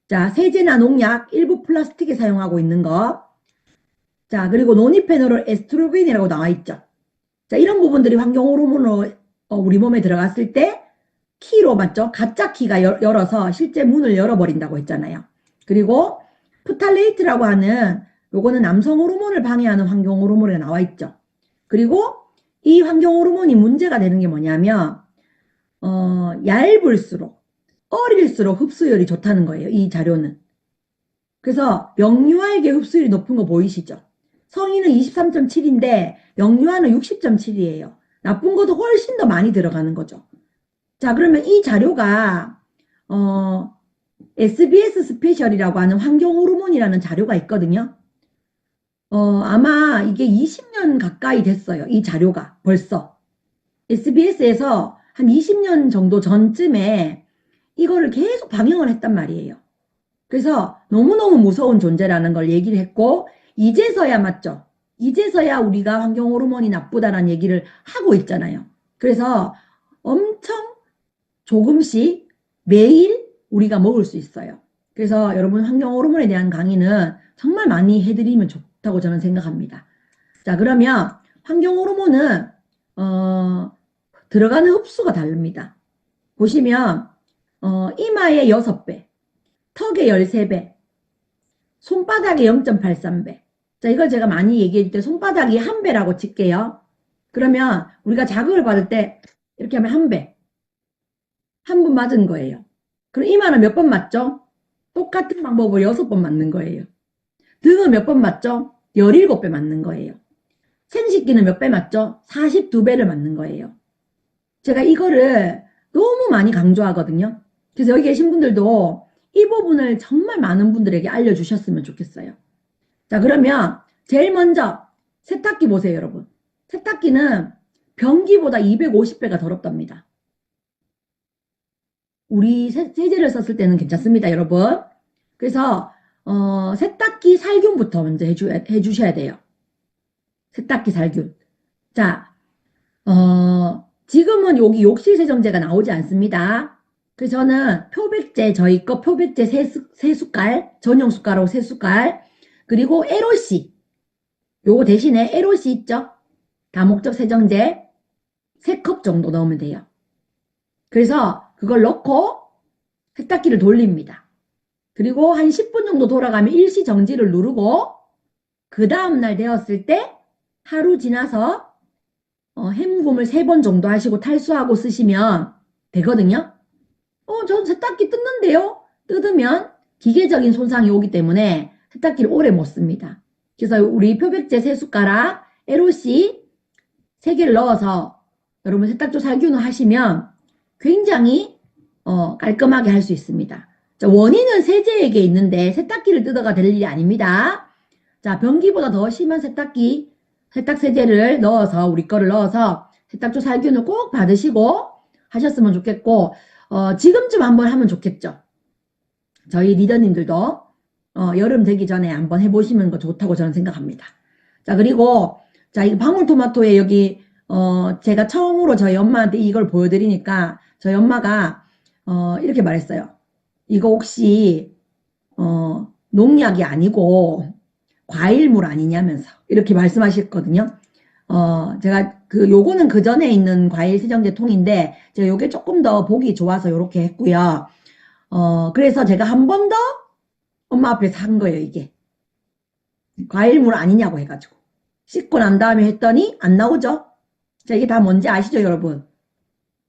자, 세제나 농약, 일부 플라스틱에 사용하고 있는 거, 자, 그리고 노니페놀을 에스트로겐이라고 나와 있죠. 자, 이런 부분들이 환경 호르몬으로 우리 몸에 들어갔을 때 키로 맞죠? 가짜 키가 열어서 실제 문을 열어버린다고 했잖아요. 그리고 프탈레이트라고 하는 요거는 남성 호르몬을 방해하는 환경 호르몬에 나와 있죠. 그리고 이 환경 호르몬이 문제가 되는 게 뭐냐면 얇을수록 어릴수록 흡수율이 좋다는 거예요. 이 자료는. 그래서 영유아에게 흡수율이 높은 거 보이시죠? 성인은 23.7인데 영유아는 60.7이에요. 나쁜 것도 훨씬 더 많이 들어가는 거죠. 자, 그러면 이 자료가 SBS 스페셜이라고 하는 환경 호르몬이라는 자료가 있거든요. 아마 이게 20년 가까이 됐어요. 이 자료가 벌써. SBS에서 한 20년 정도 전쯤에 이거를 계속 방영을 했단 말이에요. 그래서 너무너무 무서운 존재라는 걸 얘기를 했고 이제서야 맞죠? 이제서야 우리가 환경 호르몬이 나쁘다는 얘기를 하고 있잖아요. 그래서 엄청 조금씩 매일 우리가 먹을 수 있어요. 그래서 여러분 환경 호르몬에 대한 강의는 정말 많이 해드리면 좋다고 저는 생각합니다. 자, 그러면 환경 호르몬은 들어가는 흡수가 다릅니다. 보시면 이마의 6배, 턱의 13배, 손바닥의 0.83배. 자, 이걸 제가 많이 얘기해 줄 때 손바닥이 1배라고 칠게요. 그러면 우리가 자극을 받을 때 이렇게 하면 1배. 한 번 맞은 거예요. 그럼 이마는 몇 번 맞죠? 똑같은 방법으로 6번 맞는 거예요. 등은 몇 번 맞죠? 17배 맞는 거예요. 생식기는 몇 배 맞죠? 42배를 맞는 거예요. 제가 이거를 너무 많이 강조하거든요. 그래서 여기 계신 분들도 이 부분을 정말 많은 분들에게 알려주셨으면 좋겠어요. 자, 그러면 제일 먼저 세탁기 보세요, 여러분. 세탁기는 변기보다 250배가 더럽답니다. 우리 세제를 썼을 때는 괜찮습니다, 여러분. 그래서 세탁기 살균부터 먼저 해주셔야 돼요. 세탁기 살균. 자, 지금은 여기 욕실 세정제가 나오지 않습니다. 그래서 저는 표백제, 저희 거 표백제 3숟갈, 전용 숟가락 3숟갈, 그리고 에로시. 요거 대신에 에로시 있죠? 다목적 세정제 3컵 정도 넣으면 돼요. 그래서 그걸 넣고 세탁기를 돌립니다. 그리고 한 10분 정도 돌아가면 일시 정지를 누르고 그 다음날 되었을 때 하루 지나서 헹굼을 3번 정도 하시고 탈수하고 쓰시면 되거든요. 저 세탁기 뜯는데요? 뜯으면 기계적인 손상이 오기 때문에 세탁기를 오래 못 씁니다. 그래서 우리 표백제 3숟가락, 에로시 3개를 넣어서 여러분 세탁조 살균을 하시면 굉장히 깔끔하게 할 수 있습니다. 자, 원인은 세제에게 있는데 세탁기를 뜯어가 될 일이 아닙니다. 자, 변기보다 더 심한 세탁기, 세탁 세제를 넣어서 우리 거를 넣어서 세탁조 살균을 꼭 받으시고 하셨으면 좋겠고 지금쯤 한번 하면 좋겠죠. 저희 리더님들도 여름 되기 전에 한번 해보시는 거 좋다고 저는 생각합니다. 자, 그리고 자, 이 방울토마토에 여기 제가 처음으로 저희 엄마한테 이걸 보여드리니까 저희 엄마가 이렇게 말했어요. 이거 혹시 농약이 아니고 과일물 아니냐면서 이렇게 말씀하셨거든요. 제가 요거는 그 전에 있는 과일 세정제 통인데, 제가 요게 조금 더 보기 좋아서 요렇게 했고요. 그래서 제가 한 번 더 엄마 앞에서 한 거예요, 이게. 과일물 아니냐고 해가지고. 씻고 난 다음에 했더니 안 나오죠? 자, 이게 다 뭔지 아시죠, 여러분?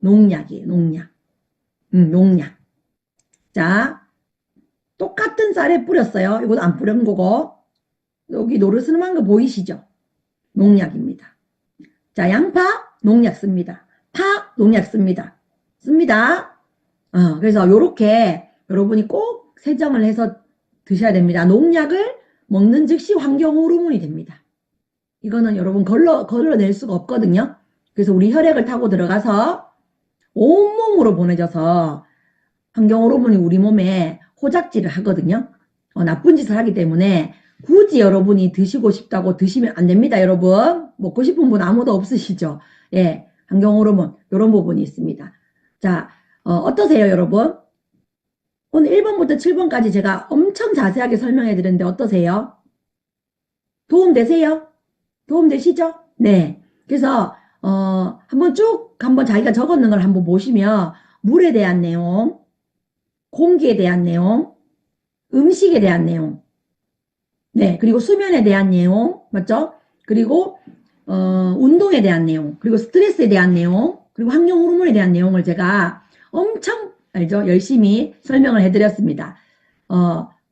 농약이에요, 농약. 농약. 자, 똑같은 쌀에 뿌렸어요. 이것도 안 뿌린 거고. 여기 노르스름한 거 보이시죠? 농약입니다. 자, 양파, 농약 씁니다. 파, 농약 씁니다. 씁니다. 그래서 요렇게 여러분이 꼭 세정을 해서 드셔야 됩니다. 농약을 먹는 즉시 환경 호르몬이 됩니다. 이거는 여러분 걸러낼 수가 없거든요. 그래서 우리 혈액을 타고 들어가서 온몸으로 보내져서 환경 호르몬이 우리 몸에 호작질을 하거든요. 나쁜 짓을 하기 때문에 굳이 여러분이 드시고 싶다고 드시면 안 됩니다, 여러분. 먹고 싶은 분 아무도 없으시죠? 예, 환경 호르몬 이런 부분이 있습니다. 자, 어떠세요, 여러분? 오늘 1번부터 7번까지 제가 엄청 자세하게 설명해 드렸는데 어떠세요? 도움 되세요? 도움 되시죠? 네. 그래서 한번 자기가 적었는 걸 한번 보시면 물에 대한 내용, 공기에 대한 내용, 음식에 대한 내용, 네, 그리고 수면에 대한 내용, 맞죠? 그리고 운동에 대한 내용, 그리고 스트레스에 대한 내용, 그리고 환경 호르몬에 대한 내용을 제가 엄청 알죠? 열심히 설명을 해드렸습니다.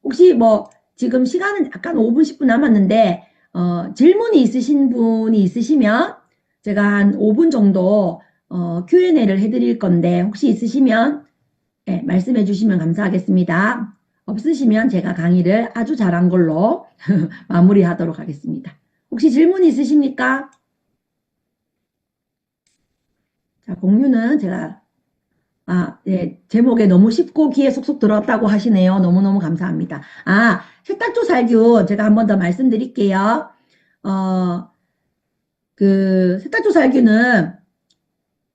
혹시 뭐 지금 시간은 약간 5분, 10분 남았는데 질문이 있으신 분이 있으시면 제가 한 5분 정도 Q&A를 해드릴 건데 혹시 있으시면 네, 말씀해 주시면 감사하겠습니다. 없으시면 제가 강의를 아주 잘한 걸로 마무리하도록 하겠습니다. 혹시 질문 있으십니까? 자, 공유는 제가 네, 제목에 너무 쉽고 귀에 쏙쏙 들었다고 하시네요. 너무너무 감사합니다. 세탁조 살균 제가 한 번 더 말씀드릴게요. 세탁조 살균은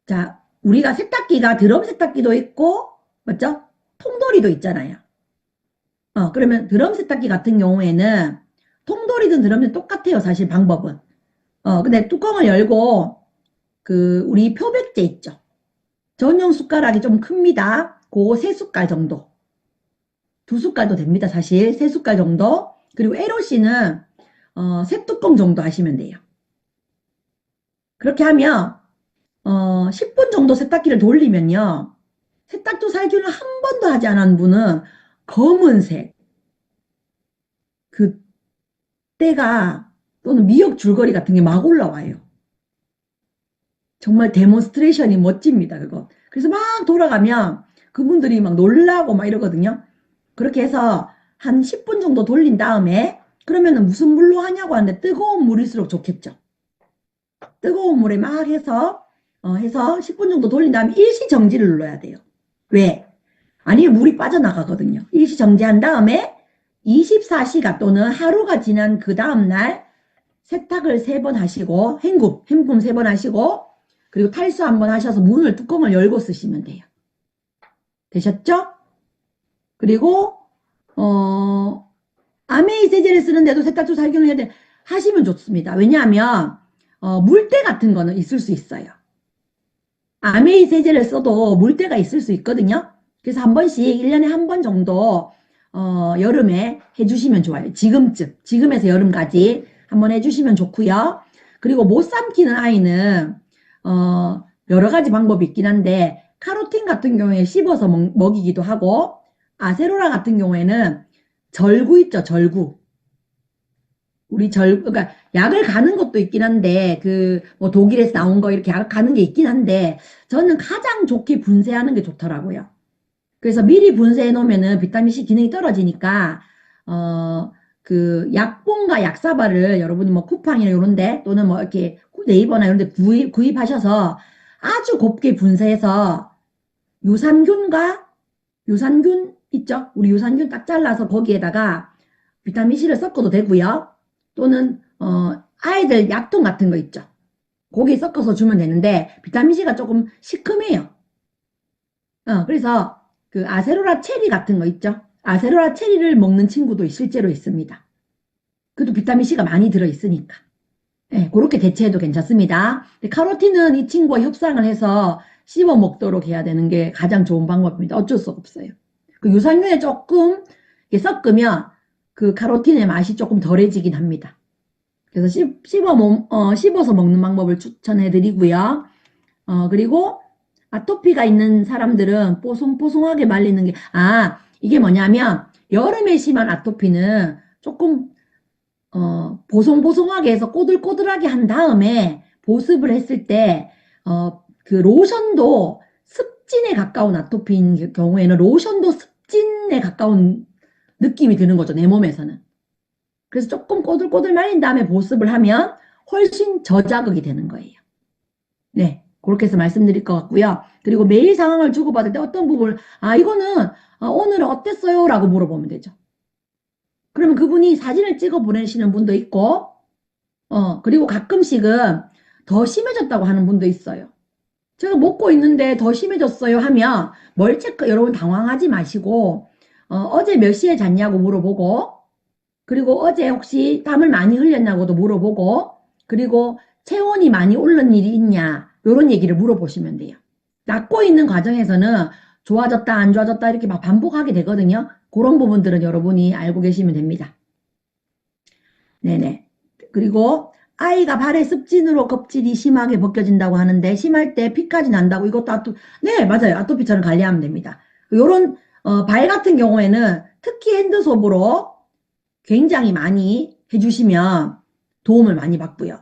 자, 우리가 세탁기가 드럼 세탁기도 있고 맞죠? 통돌이도 있잖아요. 그러면 드럼 세탁기 같은 경우에는 통돌이든 드럼이든 똑같아요. 사실 방법은. 근데 뚜껑을 열고 우리 표백제 있죠. 전용 숟가락이 좀 큽니다. 그거 3숟갈 정도. 2숟갈도 됩니다. 사실 3숟갈 정도. 그리고 에로씨는 3뚜껑 정도 하시면 돼요. 그렇게 하면 10분 정도 세탁기를 돌리면요. 세탁조 살균을 한 번도 하지 않은 분은 검은색 그 때가 또는 미역 줄거리 같은 게 막 올라와요. 정말 데몬스트레이션이 멋집니다. 그거. 그래서 막 돌아가면 그분들이 막 놀라고 막 이러거든요. 그렇게 해서 한 10분 정도 돌린 다음에 그러면은 무슨 물로 하냐고 하는데 뜨거운 물일수록 좋겠죠. 뜨거운 물에 막 해서 10분 정도 돌린 다음에 일시정지를 눌러야 돼요. 왜? 아니면 물이 빠져나가거든요. 일시정지한 다음에 24시간 또는 하루가 지난 그 다음날 세탁을 3번 하시고 헹굼 3번 하시고 그리고 탈수 한번 하셔서 뚜껑을 열고 쓰시면 돼요. 되셨죠? 그리고 아메이 세제를 쓰는데도 세탁조 살균을 해야 돼 하시면 좋습니다. 왜냐하면 물때 같은 거는 있을 수 있어요. 아메이 세제를 써도 물때가 있을 수 있거든요. 그래서 한 번씩 1년에 한 번 정도 여름에 해주시면 좋아요. 지금에서 여름까지 한번 해주시면 좋고요. 그리고 못 삼키는 아이는 여러 가지 방법이 있긴 한데 카로틴 같은 경우에 씹어서 먹이기도 하고 아세로라 같은 경우에는 절구 있죠, 절구. 그러니까 약을 가는 것도 있긴 한데 뭐 독일에서 나온 거 이렇게 약 가는 게 있긴 한데 저는 가장 좋게 분쇄하는 게 좋더라고요. 그래서 미리 분쇄해 놓으면은 비타민C 기능이 떨어지니까 약봉과 약사발을 여러분이 뭐 쿠팡이나 이런데 또는 뭐 이렇게 네이버나 이런데 구입하셔서 아주 곱게 분쇄해서 유산균 있죠? 우리 유산균 딱 잘라서 거기에다가 비타민C를 섞어도 되고요. 또는 아이들 약통 같은 거 있죠? 거기에 섞어서 주면 되는데 비타민C가 조금 시큼해요. 그래서 아세로라 체리 같은 거 있죠? 아세로라 체리를 먹는 친구도 실제로 있습니다. 그것도 비타민C가 많이 들어있으니까. 예, 그렇게 대체해도 괜찮습니다. 근데 카로틴은 이 친구와 협상을 해서 씹어 먹도록 해야 되는 게 가장 좋은 방법입니다. 어쩔 수 없어요. 그 유산균에 조금 이렇게 섞으면 그 카로틴의 맛이 조금 덜해지긴 합니다. 그래서 씹어서 먹는 방법을 추천해 드리고요. 그리고 아토피가 있는 사람들은 뽀송뽀송하게 말리는 게, 이게 뭐냐면, 여름에 심한 아토피는 조금, 보송보송하게 해서 꼬들꼬들하게 한 다음에 보습을 했을 때, 그 로션도 습진에 가까운 아토피인 경우에는 로션도 습진에 가까운 느낌이 드는 거죠, 내 몸에서는. 그래서 조금 꼬들꼬들 말린 다음에 보습을 하면 훨씬 저자극이 되는 거예요. 네, 그렇게 해서 말씀드릴 것 같고요. 그리고 매일 상황을 주고받을 때 어떤 부분을, 이거는 오늘은 어땠어요? 라고 물어보면 되죠. 그러면 그분이 사진을 찍어 보내시는 분도 있고, 그리고 가끔씩은 더 심해졌다고 하는 분도 있어요. 제가 먹고 있는데 더 심해졌어요 하면 뭘 체크, 여러분 당황하지 마시고, 어제 몇 시에 잤냐고 물어보고, 그리고 어제 혹시 땀을 많이 흘렸냐고도 물어보고, 그리고 체온이 많이 오른 일이 있냐, 요런 얘기를 물어보시면 돼요. 낫고 있는 과정에서는 좋아졌다, 안 좋아졌다 이렇게 막 반복하게 되거든요. 그런 부분들은 여러분이 알고 계시면 됩니다. 네네. 그리고 아이가 발에 습진으로 껍질이 심하게 벗겨진다고 하는데 심할 때 피까지 난다고 이것도 네, 맞아요. 아토피처럼 관리하면 됩니다. 요런 발 같은 경우에는 특히 핸드소프로 굉장히 많이 해주시면 도움을 많이 받고요.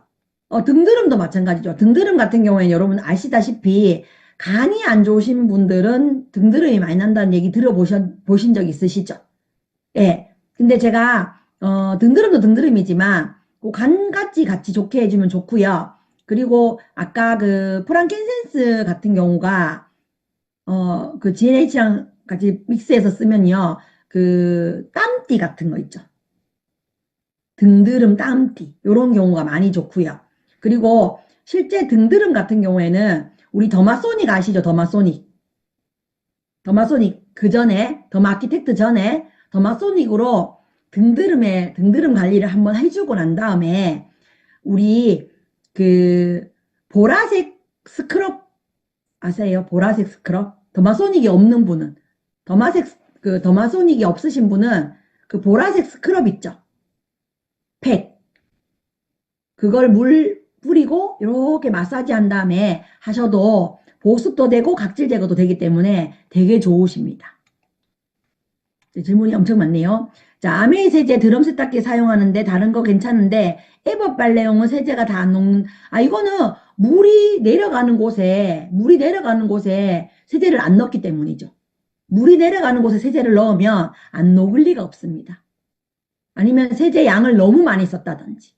등드름도 마찬가지죠. 등드름 같은 경우에는 여러분 아시다시피 간이 안 좋으신 분들은 등드름이 많이 난다는 얘기 보신 적 있으시죠? 예. 근데 제가 등드름도 등드름이지만 그 간같이 같이 좋게 해주면 좋고요. 그리고 아까 그 프랑켄센스 같은 경우가 그 GNH랑 같이 믹스해서 쓰면요. 그 땀띠 같은 거 있죠. 등드름, 땀띠 이런 경우가 많이 좋고요. 그리고 실제 등드름 같은 경우에는 우리 더마소닉 아시죠? 더마소닉. 더마소닉 그 전에 더마아키텍트 전에 더마소닉으로 등드름 관리를 한번 해주고 난 다음에 우리 그 보라색 스크럽 아세요? 보라색 스크럽? 더마소닉이 없는 분은 더마소닉이 없으신 분은 그 보라색 스크럽 있죠? 팩. 그걸 물 뿌리고 이렇게 마사지 한 다음에 하셔도 보습도 되고 각질 제거도 되기 때문에 되게 좋으십니다. 질문이 엄청 많네요. 자, 아메이 세제 드럼 세탁기 사용하는데 다른 거 괜찮은데 에버 빨래용은 세제가 다 안 녹는, 이거는 물이 내려가는 곳에 세제를 안 넣기 때문이죠. 물이 내려가는 곳에 세제를 넣으면 안 녹을 리가 없습니다. 아니면 세제 양을 너무 많이 썼다든지.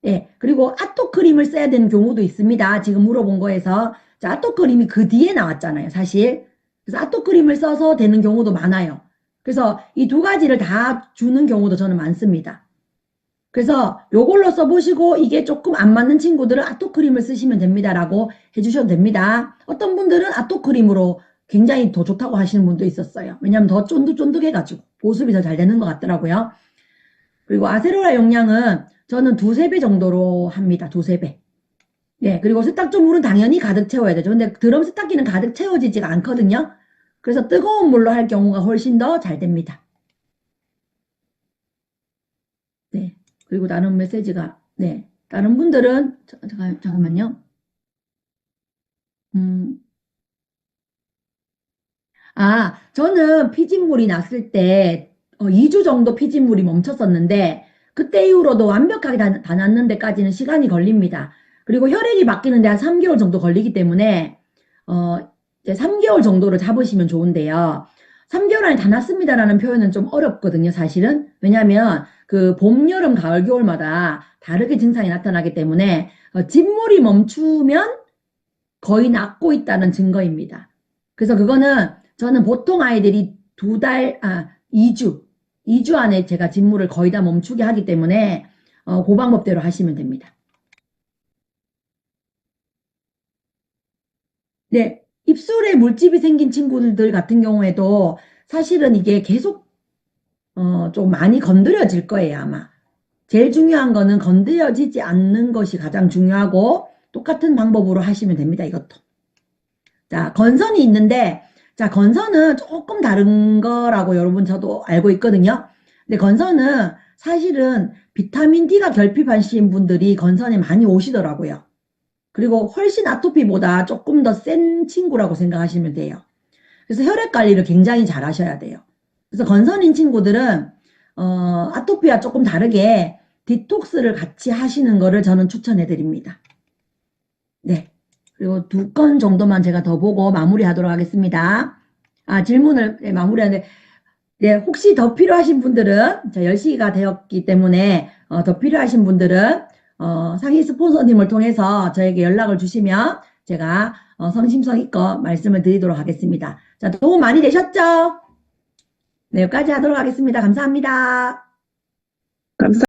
예, 그리고 아토크림을 써야 되는 경우도 있습니다. 지금 물어본 거에서. 자, 아토크림이 그 뒤에 나왔잖아요, 사실. 그래서 아토크림을 써서 되는 경우도 많아요. 그래서 이 두 가지를 다 주는 경우도 저는 많습니다. 그래서 요걸로 써보시고 이게 조금 안 맞는 친구들은 아토크림을 쓰시면 됩니다라고 해주셔도 됩니다. 어떤 분들은 아토크림으로 굉장히 더 좋다고 하시는 분도 있었어요. 왜냐하면 더 쫀득쫀득해가지고 보습이 더 잘 되는 것 같더라고요. 그리고 아세로라 용량은 저는 두세 배 정도로 합니다. 두세 배. 네, 그리고 세탁조물은 당연히 가득 채워야 되죠. 근데 드럼 세탁기는 가득 채워지지가 않거든요. 그래서 뜨거운 물로 할 경우가 훨씬 더 잘 됩니다. 네. 그리고 다른 메시지가, 네. 다른 분들은, 잠깐만요. 음. 저는 피진물이 났을 때 2주 정도 피진물이 멈췄었는데 그때 이후로도 완벽하게 다 났는 데까지는 시간이 걸립니다. 그리고 혈액이 바뀌는데 한 3개월 정도 걸리기 때문에 이제 3개월 정도를 잡으시면 좋은데요. 3개월 안에 다 났습니다라는 표현은 좀 어렵거든요, 사실은. 왜냐하면 그 봄, 여름, 가을, 겨울마다 다르게 증상이 나타나기 때문에 진물이 멈추면 거의 낫고 있다는 증거입니다. 그래서 그거는 저는 보통 아이들이 2주 안에 제가 진물을 거의 다 멈추게 하기 때문에 그 방법대로 하시면 됩니다. 네, 입술에 물집이 생긴 친구들 같은 경우에도 사실은 이게 계속 좀 많이 건드려질 거예요, 아마. 제일 중요한 거는 건드려지지 않는 것이 가장 중요하고 똑같은 방법으로 하시면 됩니다. 이것도. 자, 건선이 있는데 자, 건선은 조금 다른 거라고 여러분 저도 알고 있거든요. 근데 건선은 사실은 비타민 D가 결핍하신 분들이 건선에 많이 오시더라고요. 그리고 훨씬 아토피보다 조금 더 센 친구라고 생각하시면 돼요. 그래서 혈액 관리를 굉장히 잘 하셔야 돼요. 그래서 건선인 친구들은 아토피와 조금 다르게 디톡스를 같이 하시는 거를 저는 추천해 드립니다. 네. 그리고 2건 정도만 제가 더 보고 마무리하도록 하겠습니다. 질문을 마무리하는데 네, 혹시 더 필요하신 분들은 10시가 되었기 때문에 더 필요하신 분들은 상위 스폰서님을 통해서 저에게 연락을 주시면 제가 성심성의껏 말씀을 드리도록 하겠습니다. 자, 도움 많이 되셨죠? 네, 여기까지 하도록 하겠습니다. 감사합니다. 감사합니다.